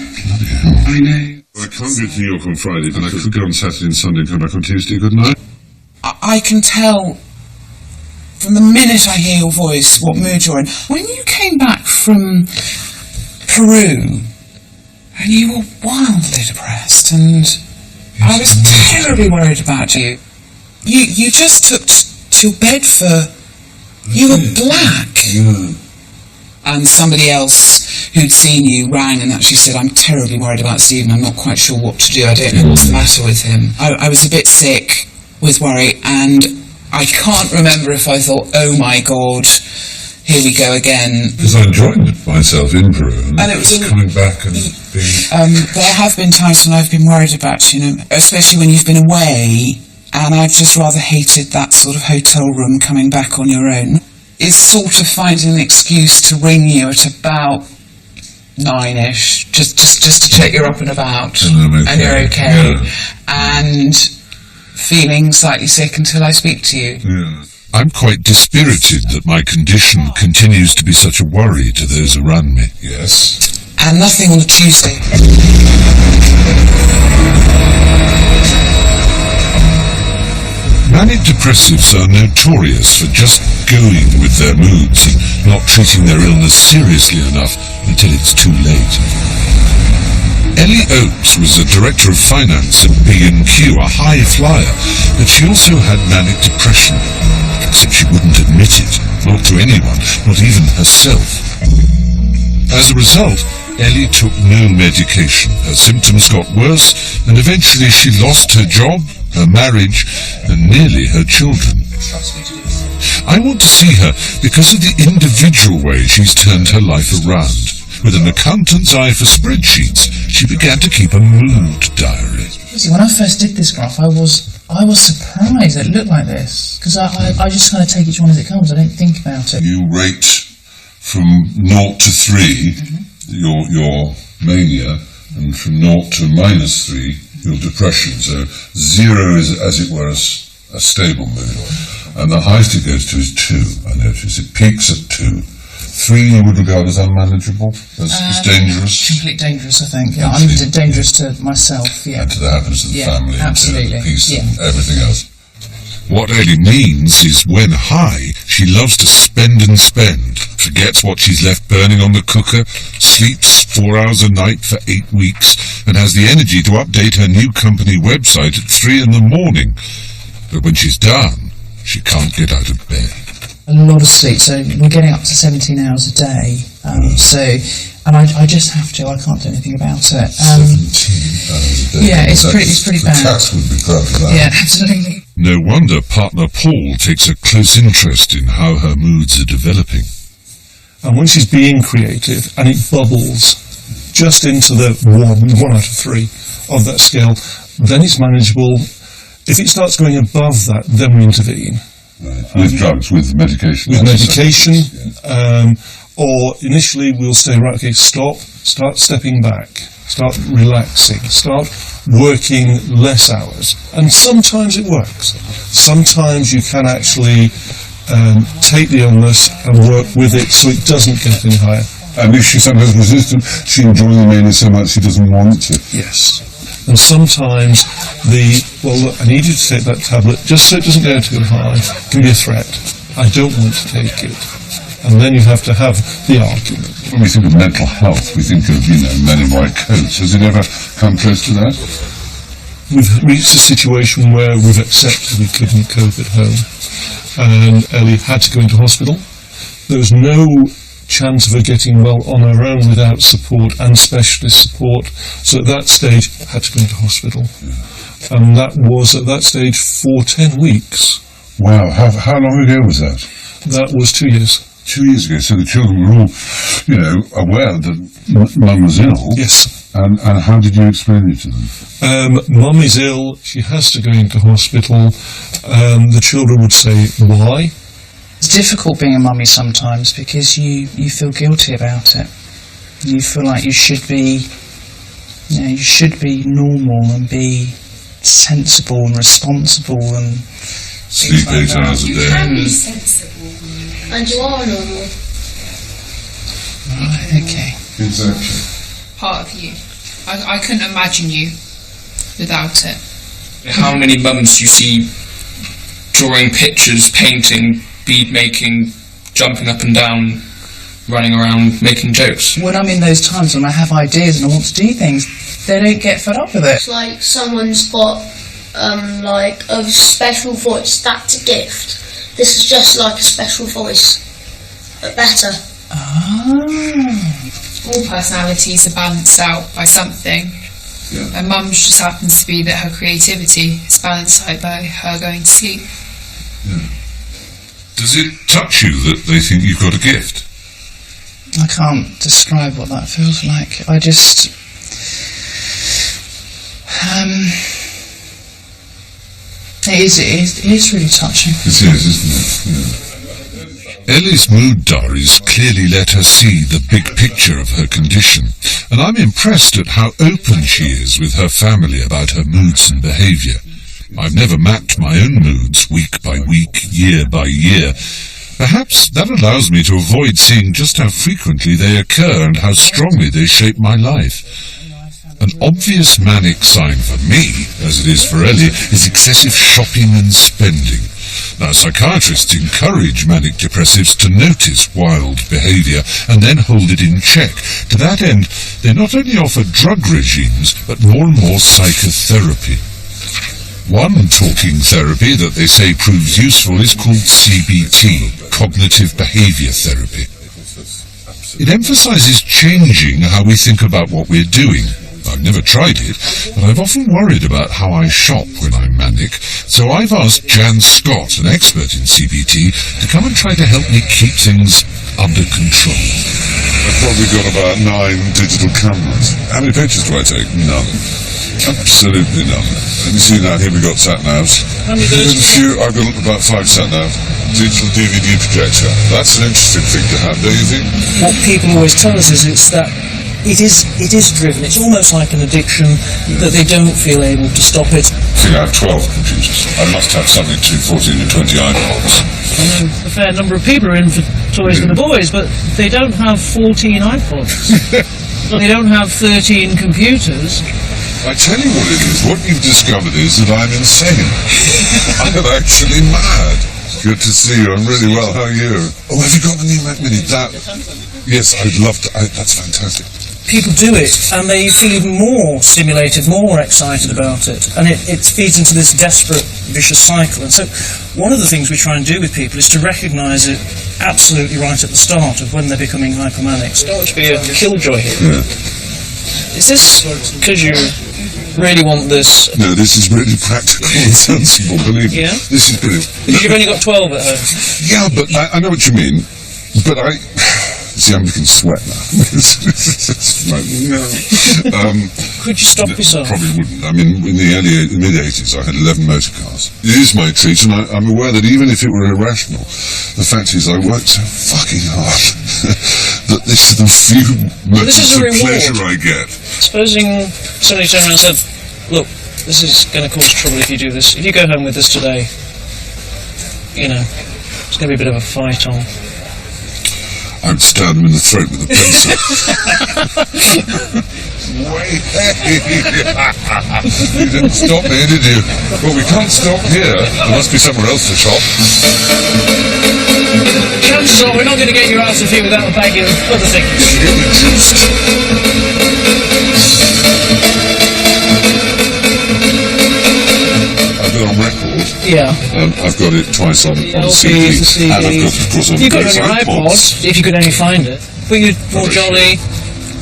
I know. I can't go to New York on Friday, but I could go on Saturday and Sunday and come back on Tuesday. Good night. I can tell from the minute I hear your voice what mood you're in. When you came back from Peru, and you were wildly depressed, and I was terribly worried about you. You just took to your bed for... You were black. Yeah. And somebody else who'd seen you rang and actually said, I'm terribly worried about Stephen, I'm not quite sure what to do, I don't know what's the matter with him. I was a bit sick with worry, and I can't remember if I thought, oh my God, here we go again. Because I enjoyed myself in Peru, and it was coming back and being... there have been times when I've been worried about you, especially when you've been away, and I've just rather hated that sort of hotel room coming back on your own. Is sort of finding an excuse to ring you at about 9ish, just to check you're up and about, and you're okay, and feeling slightly sick until I speak to you. Yeah. I'm quite dispirited that my condition continues to be such a worry to those around me. Yes. And nothing on a Tuesday. Manic depressives are notorious for just going with their moods and not treating their illness seriously enough until it's too late. Ellie Oates was a director of finance at B&Q, a high flyer, but she also had manic depression, except she wouldn't admit it, not to anyone, not even herself. As a result, Ellie took no medication. Her symptoms got worse, and eventually she lost her job, her marriage, and nearly her children. I want to see her because of the individual way she's turned her life around. With an accountant's eye for spreadsheets, she began to keep a mood diary. When I first did this graph, I was surprised that it looked like this, because I just kind of take each one as it comes. I don't think about it. You rate from 0 to 3 your mania, and from 0 to -3 your depression. So 0 is, as it were, a stable mood, and the highest it goes to is 2. I notice it peaks at 2. 3 you would regard as unmanageable, as dangerous. Complete dangerous, I think. Yeah, I'm dangerous to myself. Yeah, and to the happiness of the family, absolutely, and to the peace and everything else. What Ellie means is when high, she loves to spend and spend, forgets what she's left burning on the cooker, sleeps 4 hours a night for 8 weeks, and has the energy to update her new company website at 3 in the morning. But when she's done, she can't get out of bed. A lot of sleep, so we're getting up to 17 hours a day. And I just have to. I can't do anything about it. 17 hours a day. Yeah, it's pretty bad. The cats would be proud of that. Yeah, absolutely. No wonder partner Paul takes a close interest in how her moods are developing. And when she's being creative and it bubbles just into the 1 out of 3 of that scale, then it's manageable. If it starts going above that, then we intervene. Right. With drugs, with medication. With medication, or initially we'll say, right, okay, stop, start stepping back. start relaxing, start working less hours. And sometimes it works. Sometimes you can actually take the illness and work with it so it doesn't get any higher. And if she's sometimes resistant, she enjoys the mania so much she doesn't want to. Yes. And sometimes look, I need you to take that tablet just so it doesn't go too high, can be a threat. I don't want to take it. And then you have to have the argument. When we think of mental health, we think of, men in white coats. Has it ever come close to that? We've reached a situation where we've accepted we couldn't cope at home. And Ellie had to go into hospital. There was no chance of her getting well on her own without support and specialist support. So at that stage, had to go into hospital. Yeah. And that was, at that stage, for 10 weeks. Wow. How long ago was that? That was 2 years. 2 years ago. So the children were all, aware that Mum was ill. Yes. And how did you explain it to them? Mum is ill, she has to go into hospital. The children would say, why? It's difficult being a mummy sometimes because you feel guilty about it. You feel like you should be normal and be sensible and responsible and sleep 8 hours a day. You can be sensible, and you are normal. Right, okay. Exactly. Part of you. I couldn't imagine you without it. How many mums you see drawing pictures, painting, bead making, jumping up and down, running around, making jokes? When I'm in those times when I have ideas and I want to do things, they don't get fed up with it. It's like someone's got a special voice. That's a gift. This is just like a special voice, but better. All personalities are balanced out by something. Yeah. And Mum's just happens to be that her creativity is balanced out by her going to sleep. Yeah. Does it touch you that they think you've got a gift? I can't describe what that feels like. I just... It is really touching. It is, isn't it? Yeah. Ellie's mood diaries clearly let her see the big picture of her condition, and I'm impressed at how open she is with her family about her moods and behaviour. I've never mapped my own moods week by week, year by year. Perhaps that allows me to avoid seeing just how frequently they occur and how strongly they shape my life. An obvious manic sign for me, as it is for Ellie, is excessive shopping and spending. Now, psychiatrists encourage manic depressives to notice wild behaviour and then hold it in check. To that end, they not only offer drug regimes, but more and more psychotherapy. One talking therapy that they say proves useful is called CBT, Cognitive Behaviour Therapy. It emphasises changing how we think about what we're doing. I've never tried it, but I've often worried about how I shop when I'm manic, so I've asked Jan Scott, an expert in CBT, to come and try to help me keep things under control. I've probably got about 9 digital cameras. How many pictures do I take? None. Absolutely none. Have you seen that? Here we got sat-navs. I've got about 5 sat-nav. Digital DVD projector. That's an interesting thing to have, don't you think? What people always tell us is it's that it is driven. It's almost like an addiction that they don't feel able to stop it. I think I have 12 computers. I must have something between 14 and 20 iPods. I know a fair number of people are in for toys for the boys, but they don't have 14 iPods. They don't have 13 computers. I tell you what it is. What you've discovered is that I'm insane. I'm actually mad. Good to see you. I'm really well. How are you? Oh, have you got the new Mac Mini? Yes, I'd love to. That's fantastic. People do it, and they feel even more stimulated, more excited about it, and it feeds into this desperate, vicious cycle. And so one of the things we try and do with people is to recognise it absolutely right at the start of when they're becoming hypomanic. It's not to be a killjoy here. Yeah. Is this because you really want this? No, this is really practical and sensible, believe me. Yeah? This is brilliant. You've only got 12 at home. Yeah, but I know what you mean, but see, I'm making sweat now. Could you stop yourself? Probably wouldn't. I mean, in the mid-80s, I had 11 motor cars. It is my treat, and I'm aware that even if it were irrational, the fact is I worked so fucking hard that this is the few moments of pleasure I get. Supposing somebody turned around and said, look, this is going to cause trouble if you do this. If you go home with this today, you know, it's going to be a bit of a fight on. I'd stab him in the throat with a pencil. You didn't stop me, did you? Well, we can't stop here. There must be somewhere else to shop. Chances are we're not going to get you out of here without a bag of other things. Get me juiced. I've got it on record. Yeah. I've got it twice on CD. And I've got it, of course, on You've got it on your iPods. iPod, if you could only find it. But you're more jolly.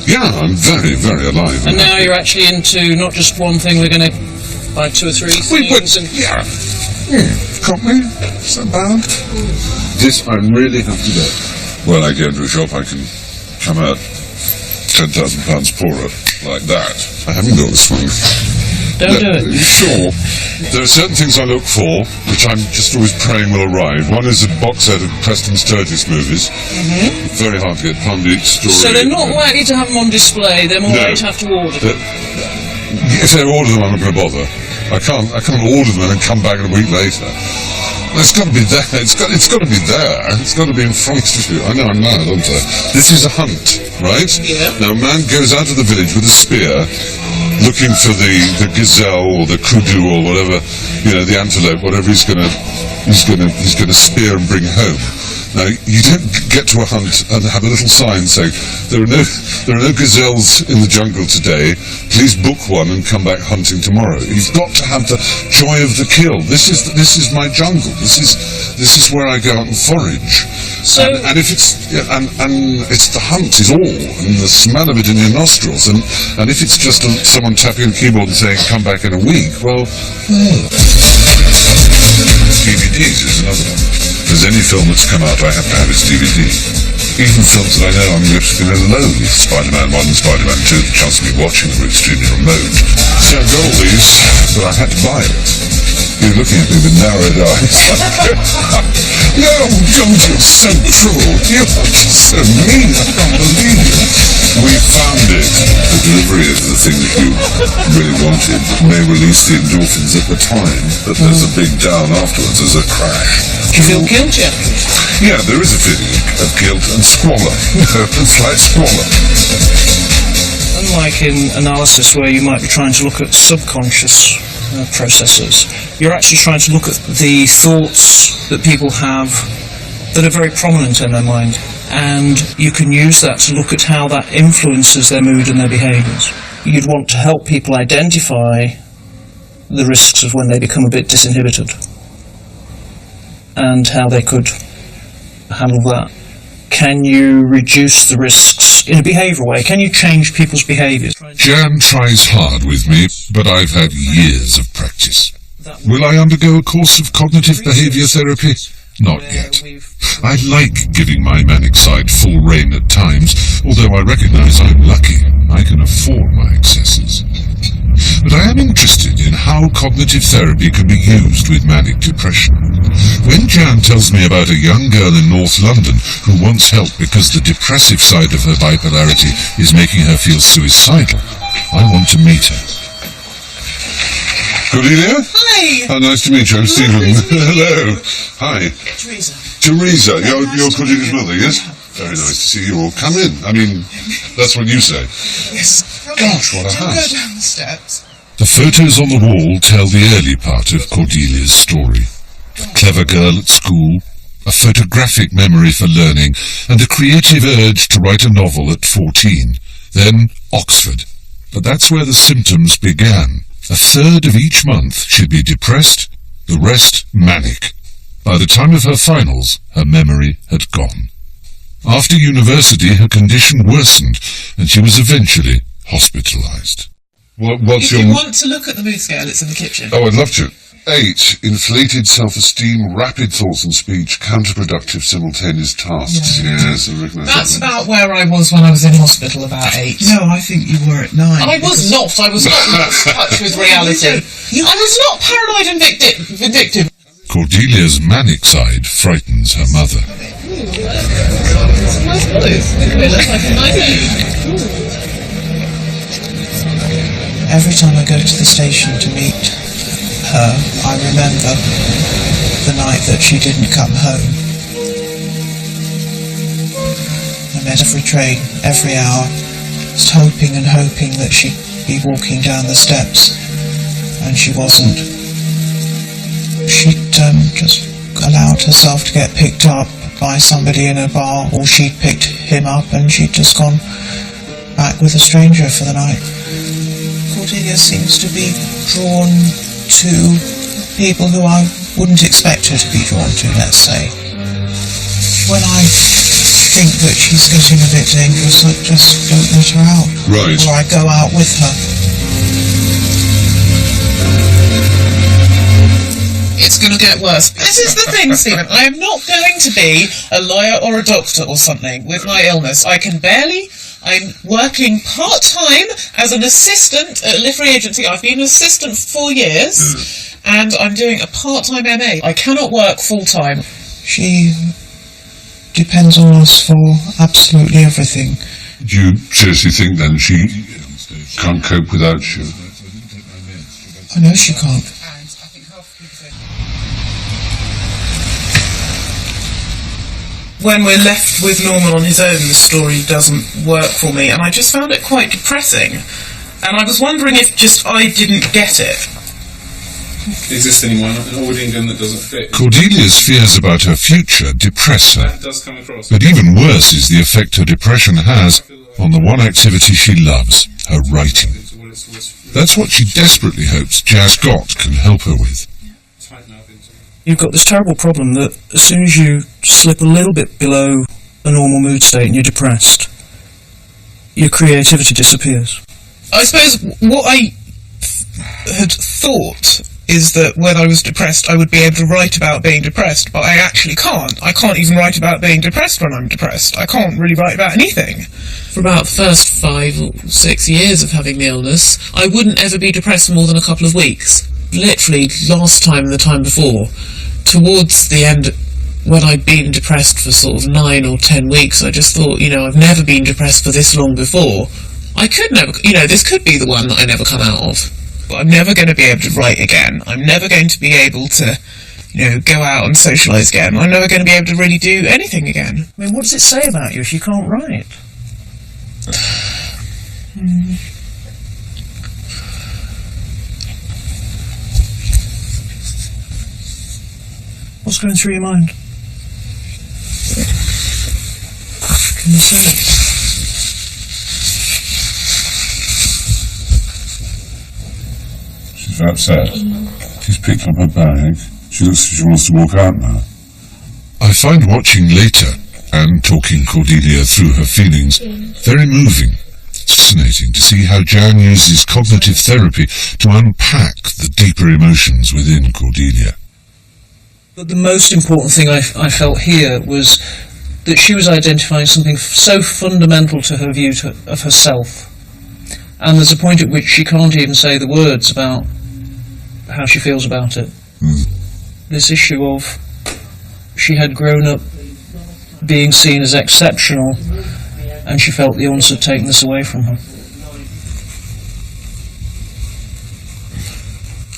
Yeah, I'm very, very alive. And now you're actually into not just one thing, we're going to buy 2 or 3 things. Yeah. Got me? Is that bad? This I really have to get. When I go into a shop, I can come out £10,000 poorer like that. I haven't got this one. Don't do it. Sure. There are certain things I look for, which I'm just always praying will arrive. One is a box set of Preston Sturgis movies. Very hard to get. Palm Beach Story. So they're not likely to have them on display, they're more likely to have to order them. If they order them, I'm not going to bother. I can't order them and then come back a week later. It's got to be there. It's got to be there. It's got to be in front of you. I know I'm mad, aren't I? This is a hunt, right? Yeah. Now a man goes out of the village with a spear, looking for the gazelle or the kudu or whatever, you know, the antelope, whatever he's gonna spear and bring home. Now you don't get to a hunt and have a little sign saying there are no gazelles in the jungle today. Please book one and come back hunting tomorrow. You've got to have the joy of the kill. This is my jungle. This is where I go out and forage. So and if it's and it's the hunt is all, and the smell of it in your nostrils, and if it's just someone tapping the keyboard and saying come back in a week, well, DVDs is another one. If there's any film that's come out, I have to have its DVD. Even films that I know I'm interested in alone. Spider-Man 1 and Spider-Man 2, the chance of me watching them were extremely remote. So I've got all these, but I had to buy it. You're looking at me with narrowed eyes. No, don't, you're so cruel. You're just so mean. I can't believe it. We found it. The delivery of the thing that you really wanted may release the endorphins at the time, but there's a big down afterwards. There's a crash. Do you feel guilty? Yeah, there is a feeling of guilt and squalor. A slight squalor. Unlike in analysis where you might be trying to look at subconscious processes, you're actually trying to look at the thoughts that people have that are very prominent in their mind, and you can use that to look at how that influences their mood and their behaviours. You'd want to help people identify the risks of when they become a bit disinhibited and how they could handle that. Can you reduce the risks in a behavioural way? Can you change people's behaviours? Jan tries hard with me, but I've had years of practice. Will I undergo a course of cognitive behaviour therapy? Not yet. I like giving my manic side full rein at times, although I recognise I'm lucky. I can afford my excesses. But I am interested in how cognitive therapy can be used with manic depression. When Jan tells me about a young girl in North London who wants help because the depressive side of her bipolarity is making her feel suicidal, I want to meet her. Cordelia? Hi! How nice to meet you. I'm Stephen. Hello. Hi. Teresa. You're Cordelia's mother, yes? Very nice to see you all. Come in. I mean, that's what you say. Yes. Gosh, what a house. Go down the steps. The photos on the wall tell the early part of Cordelia's story. A clever girl at school, a photographic memory for learning, and a creative urge to write a novel at 14. Then Oxford. But that's where the symptoms began. A third of each month she'd be depressed, the rest manic. By the time of her finals, her memory had gone. After university, her condition worsened, and she was eventually hospitalised. What's If you want to look at the mood scale, it's in the kitchen. Oh, I'd love to. 8. Inflated self-esteem, rapid thoughts and speech, counterproductive simultaneous tasks. Yeah. Yes, I recognise That's that one. about where I was when I was in hospital, about 8. No, I think you were at 9. I was not in touch with reality. I was not paranoid and vindictive. Cordelia's manic side frightens her mother. Nice clothes. Look at it, looks like a nice every time I go to the station to meet her, I remember the night that she didn't come home. I met every train, every hour, just hoping and hoping that she'd be walking down the steps, and she wasn't. She'd just allowed herself to get picked up by somebody in a bar, or she'd picked him up and she'd just gone back with a stranger for the night. Cordelia seems to be drawn to people who I wouldn't expect her to be drawn to, let's say. When I think that she's getting a bit dangerous, I just don't let her out. Right. Or I go out with her. It's going to get worse. This is the thing, Stephen. I am not going to be a lawyer or a doctor or something with my illness. I'm working part-time as an assistant at a literary agency. I've been an assistant for 4 years, and I'm doing a part-time MA. I cannot work full-time. She depends on us for absolutely everything. Do you seriously think then she can't cope without you? I know she can't. When we're left with Norman on his own, the story doesn't work for me, and I just found it quite depressing. And I was wondering if just I didn't get it. Exist anymore in old England that doesn't fit. Cordelia's fears about her future depress her. That does come across. But even worse is the effect her depression has on the one activity she loves, her writing. That's what she desperately hopes Jazz Gott can help her with. You've got this terrible problem that as soon as you slip a little bit below a normal mood state and you're depressed, your creativity disappears. I suppose what I had thought is that when I was depressed I would be able to write about being depressed, but I actually can't. I can't even write about being depressed when I'm depressed. I can't really write about anything. For about the first 5 or 6 years of having the illness, I wouldn't ever be depressed for more than a couple of weeks. Literally, last time and the time before, towards the end, when I'd been depressed for sort of 9 or 10 weeks, I just thought, I've never been depressed for this long before. I could never, this could be the one that I never come out of. But I'm never going to be able to write again. I'm never going to be able to, go out and socialise again. I'm never going to be able to really do anything again. I mean, what does it say about you if you can't write? What's going through your mind? Can you say it? She's upset. She's picked up her bag. She looks as if she wants to walk out now. I find watching later and talking Cordelia through her feelings very moving. It's fascinating to see how Jan uses cognitive therapy to unpack the deeper emotions within Cordelia. But the most important thing I felt here was that she was identifying something so fundamental to her view of herself. And there's a point at which she can't even say the words about how she feels about it. This issue of she had grown up being seen as exceptional, and she felt the illness had taken this away from her.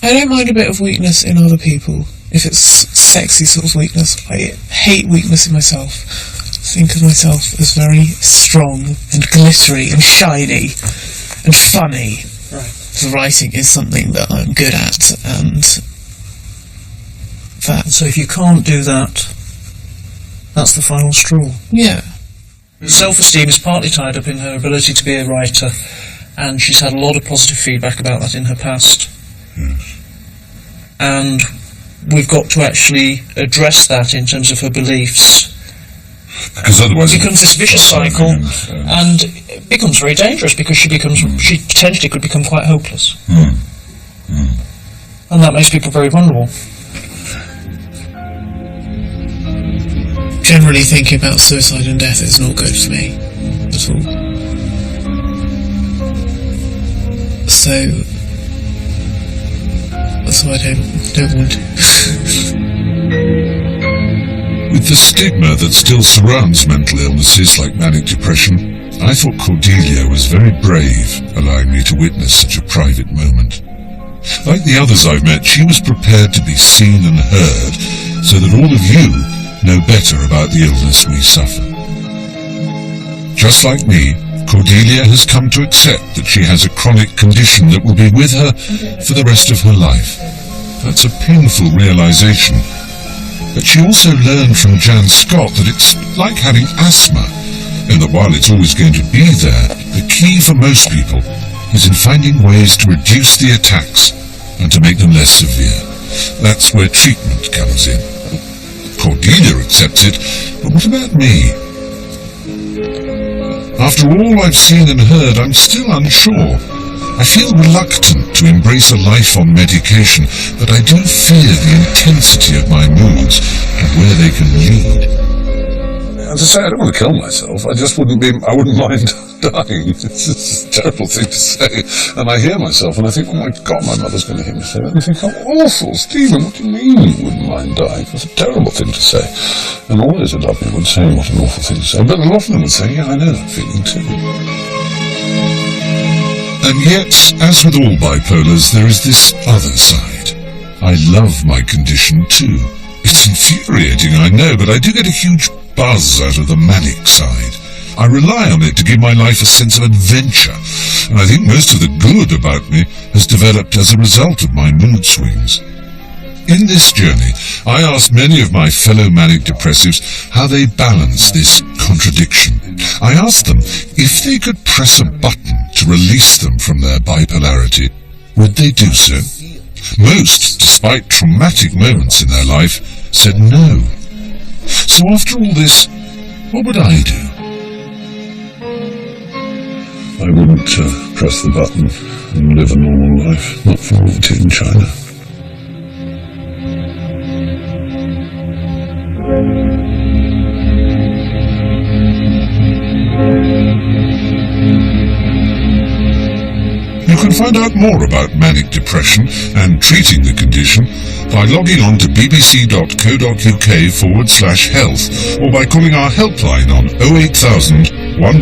I don't mind a bit of weakness in other people, if it's sexy sort of weakness. I hate weakness in myself. I think of myself as very strong and glittery and shiny and funny. Right. The writing is something that I'm good at, and that. So if you can't do that, that's the final straw. Yeah. Self-esteem is partly tied up in her ability to be a writer, and she's had a lot of positive feedback about that in her past. Yes. And we've got to actually address that in terms of her beliefs. Because otherwise it becomes this vicious cycle, and it becomes very dangerous because she potentially could become quite hopeless. And that makes people very vulnerable. Generally thinking about suicide and death is not good for me at all. So I don't want to. With the stigma that still surrounds mental illnesses like manic depression, I thought Cordelia was very brave, allowing me to witness such a private moment. Like the others I've met, she was prepared to be seen and heard, so that all of you know better about the illness we suffer. Just like me, Cordelia has come to accept that she has a chronic condition that will be with her for the rest of her life. That's a painful realization. But she also learned from Jan Scott that it's like having asthma, and that while it's always going to be there, the key for most people is in finding ways to reduce the attacks and to make them less severe. That's where treatment comes in. Cordelia accepts it, but what about me? After all I've seen and heard, I'm still unsure. I feel reluctant to embrace a life on medication, but I do fear the intensity of my moods and where they can lead. As I say, I don't want to kill myself. I wouldn't mind dying. It's a terrible thing to say. And I hear myself and I think, oh my God, my mother's going to hear me say that. And I think, how awful, Stephen, what do you mean you wouldn't mind dying? It's a terrible thing to say. And all those who love me would say, what an awful thing to say. But a lot of them would say, yeah, I know that feeling too. And yet, as with all bipolars, there is this other side. I love my condition too. It's infuriating, I know, but I do get a huge buzz out of the manic side. I rely on it to give my life a sense of adventure, and I think most of the good about me has developed as a result of my mood swings. In this journey, I asked many of my fellow manic depressives how they balance this contradiction. I asked them if they could press a button to release them from their bipolarity, would they do so? Most, despite traumatic moments in their life, said no. So after all this, what would I do? I wouldn't press the button and live a normal life, not for all it in China. You can find out more about manic depression and treating the condition by logging on to bbc.co.uk/health or by calling our helpline on 08000 1